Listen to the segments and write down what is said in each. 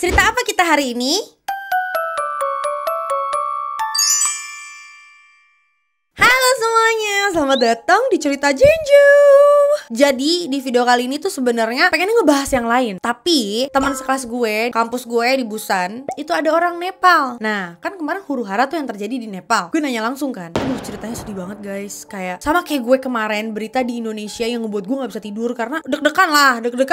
Cerita apa kita hari ini? Halo semuanya, selamat datang di Cerita Jinju. Jadi di video kali ini tuh sebenarnya pengennya ngebahas yang lain, tapi teman sekelas gue, kampus gue di Busan, itu ada orang Nepal. Nah, kan kemarin huru-hara tuh yang terjadi di Nepal. Gue nanya langsung kan, aduh ceritanya sedih banget guys. Kayak sama kayak gue kemarin, berita di Indonesia yang ngebuat gue gak bisa tidur karena deg-degan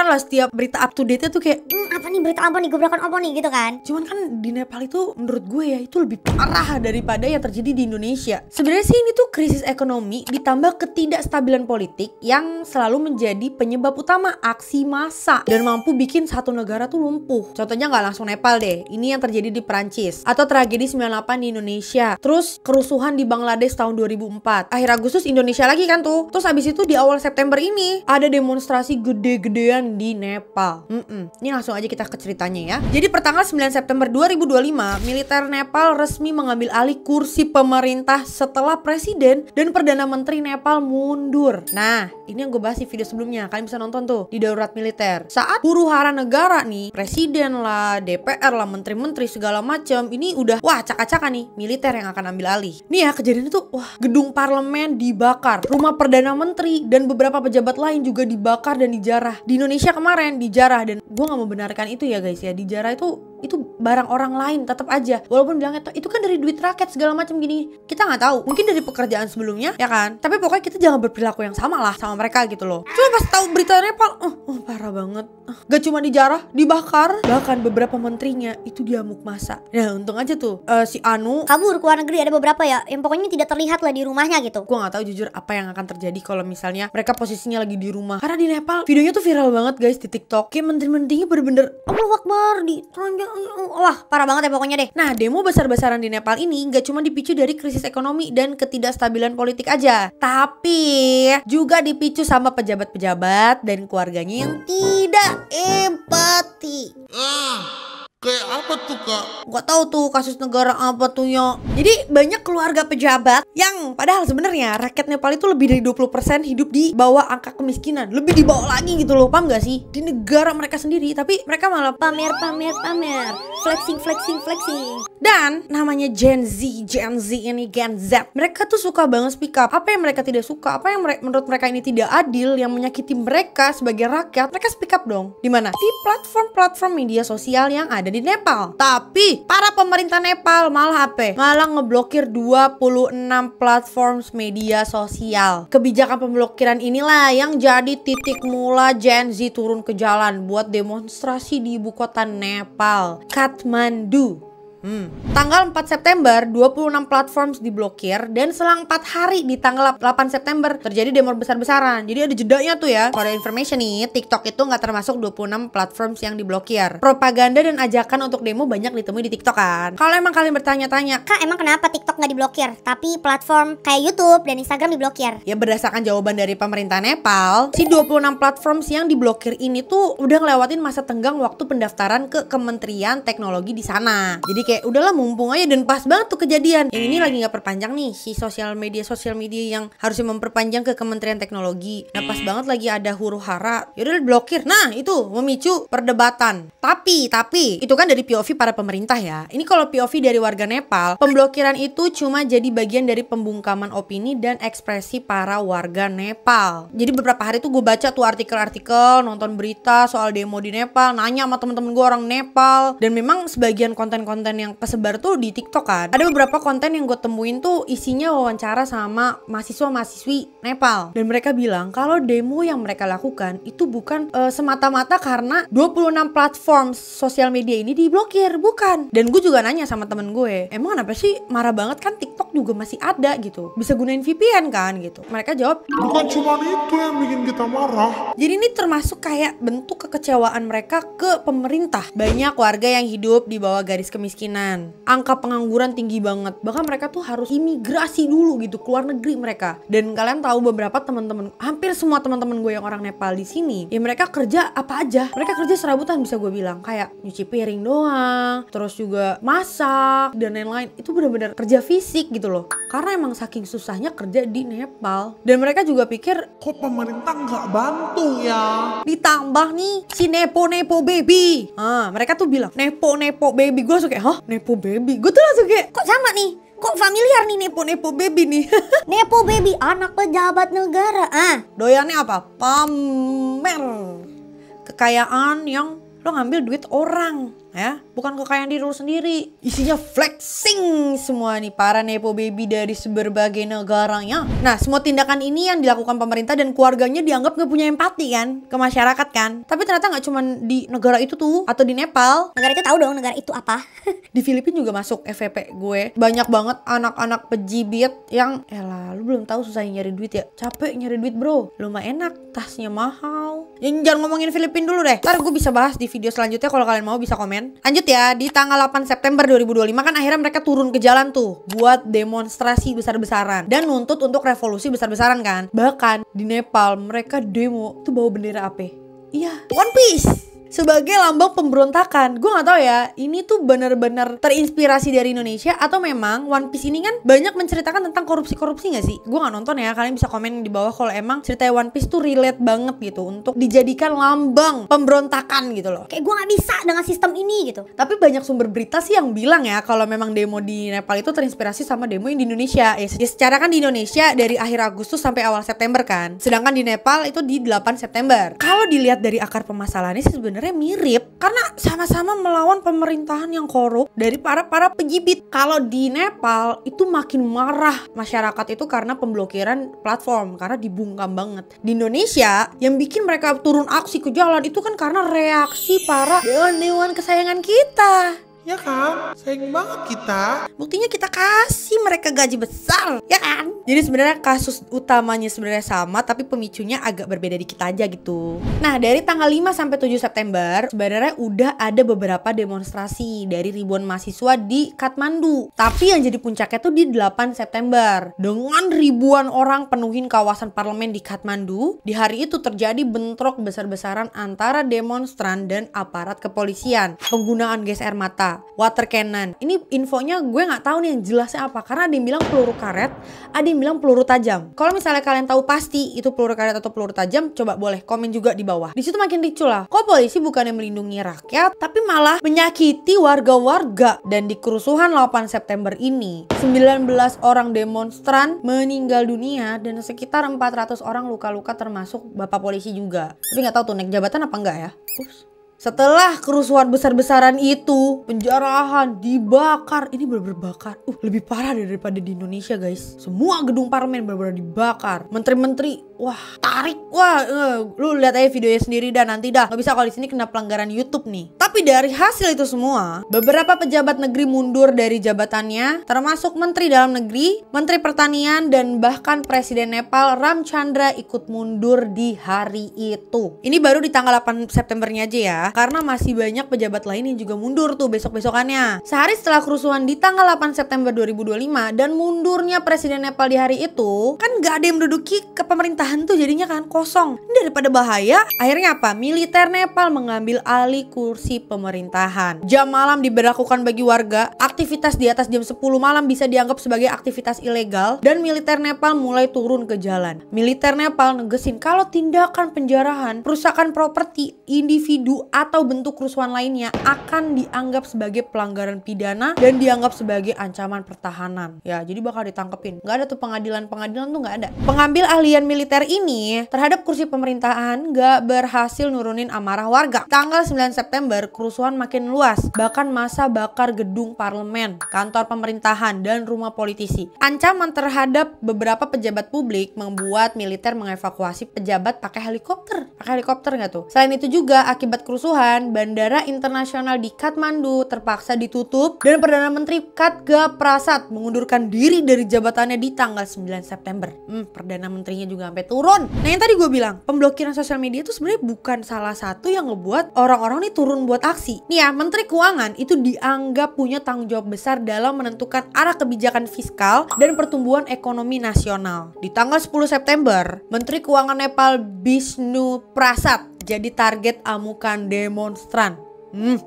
lah setiap berita up to date-nya tuh kayak apa nih berita apa nih, gebrakan apa nih gitu kan. Cuman kan di Nepal itu menurut gue ya itu lebih parah daripada yang terjadi di Indonesia. Sebenarnya sih ini tuh krisis ekonomi ditambah ketidakstabilan politik yang selalu menjadi penyebab utama aksi massa dan mampu bikin satu negara tuh lumpuh. Contohnya nggak langsung Nepal deh, ini yang terjadi di Perancis atau tragedi 98 di Indonesia. Terus kerusuhan di Bangladesh tahun 2004. Akhir Agustus Indonesia lagi kan tuh. Terus habis itu di awal September ini ada demonstrasi gede-gedean di Nepal. Ini langsung aja kita ke ceritanya ya. Jadi pertanggal 9 September 2025, militer Nepal resmi mengambil alih kursi pemerintah setelah presiden dan perdana menteri Nepal mundur. Nah, ini yang gue bahas di video sebelumnya. Kalian bisa nonton tuh di darurat militer. Saat huru-hara negara nih, presiden lah, DPR lah, menteri-menteri segala macam, ini udah wah acak-acakan nih militer yang akan ambil alih. Nih ya kejadian itu wah, gedung parlemen dibakar, rumah perdana menteri dan beberapa pejabat lain juga dibakar dan dijarah. Di Indonesia kemarin dijarah, dan gue nggak membenarkan itu ya guys ya. Dijarah itu barang orang lain tetap aja, walaupun bilangnya itu kan dari duit rakyat segala macam gini, kita nggak tahu, mungkin dari pekerjaan sebelumnya ya kan, tapi pokoknya kita jangan berperilaku yang sama lah sama mereka gitu loh. Cuma pas tahu berita Nepal, parah banget. Gak cuma dijarah, dibakar, bahkan beberapa menterinya itu diamuk massa. Nah untung aja tuh si Anu Kabur ke luar negeri, ada beberapa ya yang pokoknya tidak terlihat lah di rumahnya gitu. Gue gak tahu jujur apa yang akan terjadi kalau misalnya mereka posisinya lagi di rumah, karena di Nepal videonya tuh viral banget guys di TikTok. Kayak menteri-menterinya bener-bener Allahu Akbar di telanjang. Wah parah banget ya pokoknya deh. Nah demo besar-besaran di Nepal ini gak cuma dipicu dari krisis ekonomi dan ketidakstabilan politik aja, tapi juga dipicu sama pejabat-pejabat dan keluarganya yang tidak empati. Kayak apa tuh kak? Gak tahu tuh kasus negara apa tuh ya. Jadi banyak keluarga pejabat yang padahal sebenarnya rakyat Nepal itu lebih dari 20% hidup di bawah angka kemiskinan. Lebih di bawah lagi gitu loh, paham gak sih? Di negara mereka sendiri, tapi mereka malah Pamer, flexing. Dan namanya Gen Z ini Gen Z. Mereka tuh suka banget speak up. Apa yang mereka tidak suka, apa yang menurut mereka ini tidak adil, yang menyakiti mereka sebagai rakyat, mereka speak up dong. Di mana? Di platform media sosial yang ada di Nepal. Tapi para pemerintah Nepal malah apa? Malah ngeblokir 26 platform media sosial. Kebijakan pemblokiran inilah yang jadi titik mula Gen Z turun ke jalan buat demonstrasi di ibu kota Nepal, Kathmandu. Tanggal 4 September 26 platform diblokir, dan selang 4 hari di tanggal 8 September terjadi demo besar-besaran. Jadi ada jedanya tuh ya. Pada information nih, TikTok itu nggak termasuk 26 platform yang diblokir. Propaganda dan ajakan untuk demo banyak ditemui di TikTok kan. Kalau emang kalian bertanya-tanya, Kak, emang kenapa TikTok nggak diblokir tapi platform kayak YouTube dan Instagram diblokir? ya berdasarkan jawaban dari pemerintah Nepal, si 26 platform yang diblokir ini tuh udah ngelewatin masa tenggang waktu pendaftaran ke Kementerian Teknologi di sana. Jadi kayak udahlah mumpung aja, dan pas banget tuh kejadian. Yang ini lagi nggak perpanjang nih si sosial media yang harusnya memperpanjang ke Kementerian Teknologi. Nah pas banget lagi ada huru-hara, yaudah blokir. Nah itu memicu perdebatan. Tapi itu kan dari POV para pemerintah ya. Ini kalau POV dari warga Nepal, pemblokiran itu cuma jadi bagian dari pembungkaman opini dan ekspresi para warga Nepal. Jadi beberapa hari tuh gue baca tuh artikel-artikel, nonton berita soal demo di Nepal, nanya sama temen-temen gue orang Nepal, dan memang sebagian konten-konten yang kesebar tuh di TikTok kan. Ada beberapa konten yang gue temuin tuh isinya wawancara sama mahasiswa-mahasiswi Nepal, dan mereka bilang kalau demo yang mereka lakukan itu bukan semata-mata karena 26 platform sosial media ini diblokir, bukan. Dan gue juga nanya sama temen gue, emang kenapa sih marah banget, kan TikTok juga masih ada gitu, bisa gunain VPN kan gitu. Mereka jawab, Bukan cuma itu yang bikin kita marah. jadi ini termasuk kayak bentuk kekecewaan mereka ke pemerintah. Banyak warga yang hidup di bawah garis kemiskinan kemiskinan, angka pengangguran tinggi banget. Bahkan mereka tuh harus imigrasi dulu gitu, keluar negeri mereka. Dan kalian tahu beberapa teman-teman, hampir semua teman-teman gue yang orang Nepal di sini, ya mereka kerja apa aja. Mereka kerja serabutan bisa gue bilang, kayak nyuci piring doang, terus juga masak dan lain-lain. Itu benar-benar kerja fisik gitu loh. Karena emang saking susahnya kerja di Nepal. Dan mereka juga pikir, Kok pemerintah nggak bantu ya? ditambah nih si nepo baby. Mereka tuh bilang nepo baby. Gue langsung kayak, hah, nepo baby? Gue tuh langsung kayak, Kok sama nih? kok familiar nih nepo baby nih. Nepo baby, anak pejabat negara. Doyannya apa? Pamer kekayaan yang lo ngambil duit orang, ya, bukan kekayaan diri lo sendiri. Isinya flexing semua nih para nepo baby dari berbagai negaranya. Nah, semua tindakan ini yang dilakukan pemerintah dan keluarganya dianggap gak punya empati kan ke masyarakat kan. Tapi ternyata gak cuma di negara itu tuh atau di Nepal. Negara itu tahu dong negara itu apa. Di Filipina juga masuk FVP gue. Banyak banget anak-anak pejibit yang elah, lu belum tahu susahnya nyari duit ya. Capek nyari duit bro. Lu mah enak, tasnya mahal. Jangan ngomongin Filipina dulu deh. Ntar gue bisa bahas di video selanjutnya, kalau kalian mau bisa komen. Lanjut ya, di tanggal 8 September 2025 kan akhirnya mereka turun ke jalan tuh buat demonstrasi besar-besaran dan nuntut untuk revolusi besar-besaran kan. Bahkan di Nepal mereka demo tuh bawa bendera apa? Iya, One Piece sebagai lambang pemberontakan. Gue gak tahu ya, ini tuh bener-bener terinspirasi dari Indonesia atau memang One Piece ini kan banyak menceritakan tentang korupsi-korupsi gak sih? Gue gak nonton ya, kalian bisa komen di bawah kalau emang cerita One Piece tuh relate banget gitu untuk dijadikan lambang pemberontakan gitu loh. Kayak gue gak bisa dengan sistem ini gitu. Tapi banyak sumber berita sih yang bilang ya kalau memang demo di Nepal itu terinspirasi sama demo yang di Indonesia. Ya secara kan di Indonesia dari akhir Agustus sampai awal September kan. Sedangkan di Nepal itu di 8 September. Kalau dilihat dari akar permasalahannya sih sebenarnya mirip karena sama-sama melawan pemerintahan yang korup dari para pejibit. Kalau di Nepal itu makin marah masyarakat itu karena pemblokiran platform, karena dibungkam banget. Di Indonesia yang bikin mereka turun aksi ke jalan itu kan karena reaksi para dewan-dewan kesayangan kita. Ya kan? Sayang banget kita. Buktinya kita kasih mereka gaji besar, ya kan? Jadi sebenarnya kasus utamanya sebenarnya sama, tapi pemicunya agak berbeda dikit aja gitu. Nah, dari tanggal 5 sampai 7 September sebenarnya udah ada beberapa demonstrasi dari ribuan mahasiswa di Kathmandu. Tapi yang jadi puncaknya tuh di 8 September. Dengan ribuan orang penuhin kawasan parlemen di Kathmandu, di hari itu terjadi bentrok besar-besaran antara demonstran dan aparat kepolisian. Penggunaan gas air mata, water cannon. Ini infonya gue nggak tahu nih yang jelasnya apa, karena ada yang bilang peluru karet, ada yang bilang peluru tajam. Kalau misalnya kalian tahu pasti itu peluru karet atau peluru tajam, coba boleh komen juga di bawah. Di situ makin ricu lah. Kok polisi bukannya melindungi rakyat, tapi malah menyakiti warga-warga. Dan di kerusuhan 8 September ini, 19 orang demonstran meninggal dunia dan sekitar 400 orang luka-luka termasuk bapak polisi juga. Tapi nggak tahu tuh naik jabatan apa enggak ya. Setelah kerusuhan besar-besaran itu, penjarahan, dibakar. Ini bener-bener bakar. Lebih parah daripada di Indonesia guys. Semua gedung parlemen bener-bener dibakar. Menteri-menteri, wah tarik. Wah, lu lihat aja videonya sendiri dah nanti dah. Gak bisa kalau di sini kena pelanggaran YouTube nih. Tapi dari hasil itu semua, beberapa pejabat negeri mundur dari jabatannya, termasuk Menteri Dalam Negeri, Menteri Pertanian, dan bahkan Presiden Nepal Ramchandra ikut mundur di hari itu. Ini baru di tanggal 8 Septembernya aja ya. Karena masih banyak pejabat lain yang juga mundur tuh besok-besokannya. Sehari setelah kerusuhan di tanggal 8 September 2025 dan mundurnya Presiden Nepal di hari itu, kan gak ada yang menduduki kepemerintahan tuh, jadinya kan kosong. Daripada bahaya, akhirnya apa? Militer Nepal mengambil alih kursi pemerintahan. Jam malam diberlakukan bagi warga, aktivitas di atas jam 10 malam bisa dianggap sebagai aktivitas ilegal, dan militer Nepal mulai turun ke jalan. Militer Nepal negesin kalau tindakan penjarahan, perusakan properti, individu, atau bentuk kerusuhan lainnya akan dianggap sebagai pelanggaran pidana dan dianggap sebagai ancaman pertahanan. Ya, jadi bakal ditangkepin. Gak ada tuh pengadilan tuh gak ada. Pengambil ahlian militer ini terhadap kursi pemerintahan gak berhasil nurunin amarah warga. Tanggal 9 September kerusuhan makin luas. Bahkan massa bakar gedung parlemen, kantor pemerintahan, dan rumah politisi. Ancaman terhadap beberapa pejabat publik membuat militer mengevakuasi pejabat pakai helikopter. Pakai helikopter gak tuh? Selain itu juga akibat kerusuhan kerusuhan, Bandara Internasional di Kathmandu terpaksa ditutup dan Perdana Menteri Khatga Prasad mengundurkan diri dari jabatannya di tanggal 9 September. Perdana Menterinya juga sampai turun. Nah, yang tadi gue bilang, pemblokiran sosial media itu sebenarnya bukan salah satu yang ngebuat orang-orang ini turun buat aksi. Nih ya, Menteri Keuangan itu dianggap punya tanggung jawab besar dalam menentukan arah kebijakan fiskal dan pertumbuhan ekonomi nasional. Di tanggal 10 September, Menteri Keuangan Nepal Bishnu Prasad jadi target amukan demonstran.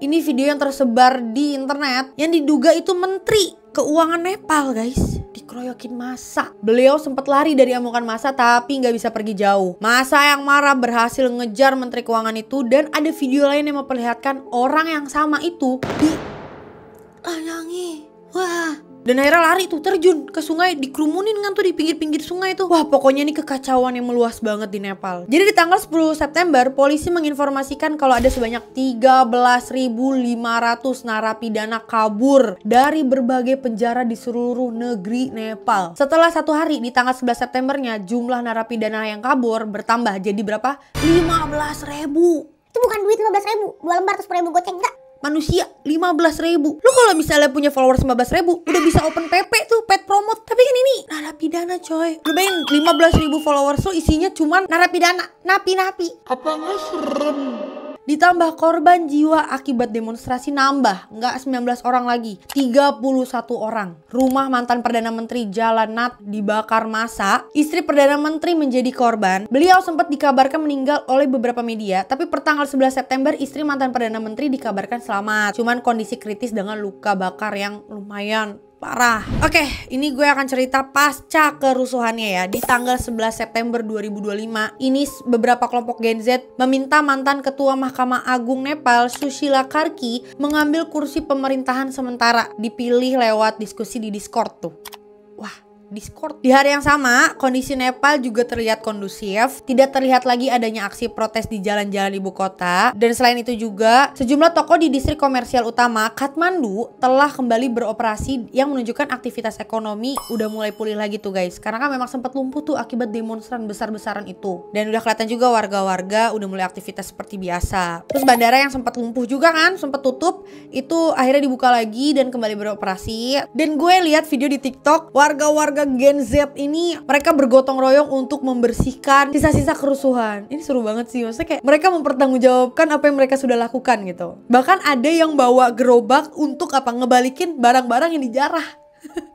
Ini video yang tersebar di internet yang diduga itu Menteri Keuangan Nepal, guys, dikeroyokin massa. Beliau sempat lari dari amukan massa tapi nggak bisa pergi jauh. Massa yang marah berhasil ngejar Menteri Keuangan itu dan ada video lain yang memperlihatkan orang yang sama itu dilanyangi. Wah. Dan akhirnya lari tuh, terjun ke sungai, dikerumunin kan tuh di pinggir-pinggir sungai tuh. Wah, pokoknya ini kekacauan yang meluas banget di Nepal. Jadi di tanggal 10 September, polisi menginformasikan kalau ada sebanyak 13.500 narapidana kabur dari berbagai penjara di seluruh negeri Nepal. Setelah 1 hari, di tanggal 11 Septembernya, jumlah narapidana yang kabur bertambah jadi berapa? 15.000. Itu bukan duit 15.000, 2 lembar terus 10.000 goceng, enggak. Manusia 15.000. Lu kalau misalnya punya followers 15.000 udah bisa open PP tuh, paid promote. Tapi kan ini narapidana, coy. Lu bayangin 15.000 followers tuh isinya cuman narapidana, napi-napi. Apa nggak serem? Ditambah korban jiwa akibat demonstrasi nambah, nggak 19 orang lagi, 31 orang. Rumah mantan Perdana Menteri Jalan Nath dibakar massa. Istri Perdana Menteri menjadi korban. Beliau sempat dikabarkan meninggal oleh beberapa media, tapi per tanggal 11 September istri mantan Perdana Menteri dikabarkan selamat. Cuman kondisi kritis dengan luka bakar yang lumayan parah. Oke, ini gue akan cerita pasca kerusuhannya ya. Di tanggal 11 September 2025, ini beberapa kelompok Gen Z meminta mantan Ketua Mahkamah Agung Nepal, Sushila Karki, mengambil kursi pemerintahan sementara. Dipilih lewat diskusi di Discord tuh. Wah, Discord. Di hari yang sama, kondisi Nepal juga terlihat kondusif. Tidak terlihat lagi adanya aksi protes di jalan-jalan ibu kota. Dan selain itu juga, sejumlah toko di distrik komersial utama Kathmandu telah kembali beroperasi yang menunjukkan aktivitas ekonomi udah mulai pulih lagi tuh, guys. Karena kan memang sempat lumpuh tuh akibat demonstran besar-besaran itu. Dan udah kelihatan juga warga-warga udah mulai aktivitas seperti biasa. Terus bandara yang sempat lumpuh juga kan, sempat tutup, itu akhirnya dibuka lagi dan kembali beroperasi. Dan gue lihat video di TikTok, warga-warga Gen Z ini mereka bergotong royong untuk membersihkan sisa-sisa kerusuhan. Ini seru banget sih, maksudnya kayak mereka mempertanggungjawabkan apa yang mereka sudah lakukan gitu. Bahkan ada yang bawa gerobak untuk apa, ngebalikin barang-barang yang dijarah.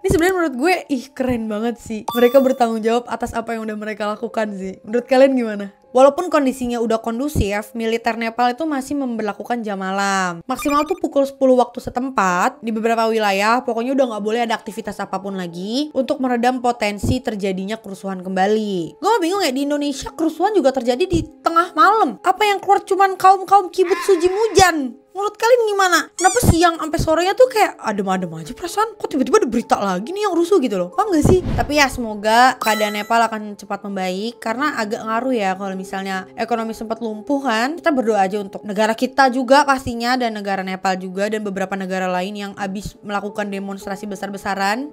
Ini sebenarnya menurut gue keren banget sih. Mereka bertanggung jawab atas apa yang udah mereka lakukan sih. Menurut kalian gimana? Walaupun kondisinya udah kondusif, militer Nepal itu masih memberlakukan jam malam. Maksimal tuh pukul 10 waktu setempat. Di beberapa wilayah, pokoknya udah gak boleh ada aktivitas apapun lagi untuk meredam potensi terjadinya kerusuhan kembali. Gue bingung ya, di Indonesia kerusuhan juga terjadi di tengah malam. Apa yang keluar cuman kaum-kaum kibut Suji Mujan? Menurut kalian gimana? Kenapa siang sampai sorenya tuh kayak adem-adem aja perasaan? Kok tiba-tiba ada berita lagi nih yang rusuh gitu loh? Paham gak sih? Tapi ya semoga keadaan Nepal akan cepat membaik. Karena agak ngaruh ya kalau misalnya ekonomi sempat lumpuh kan. Kita berdoa aja untuk negara kita juga pastinya, dan negara Nepal juga, dan beberapa negara lain yang abis melakukan demonstrasi besar-besaran.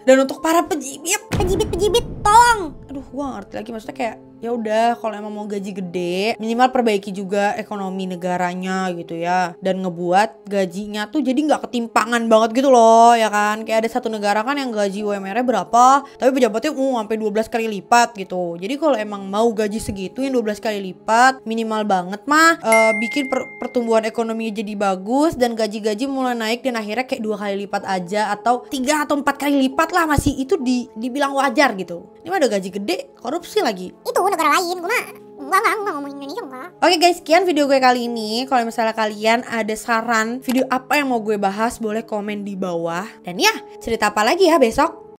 Dan untuk para pejibit, tolong. Aduh, gua gak ngerti lagi, maksudnya kayak ya udah, kalau emang mau gaji gede, minimal perbaiki juga ekonomi negaranya gitu ya, dan ngebuat gajinya tuh jadi nggak ketimpangan banget gitu loh, ya kan? Kayak ada satu negara kan yang gaji UMR-nya berapa, tapi pejabatnya sampai 12 kali lipat gitu. Jadi kalau emang mau gaji segitu yang 12 kali lipat, minimal banget mah bikin pertumbuhan ekonomi jadi bagus dan gaji-gaji mulai naik, dan akhirnya kayak 2 kali lipat aja atau 3 atau 4 kali lipat lah, masih itu dibilang wajar gitu. Ini mah ada gaji gede, korupsi lagi. Itu negara lain, gue mah enggak ngomongin Indonesia enggak. Oke guys, sekian video gue kali ini. Kalau misalnya kalian ada saran video apa yang mau gue bahas, boleh komen di bawah. Dan ya, cerita apa lagi ya besok?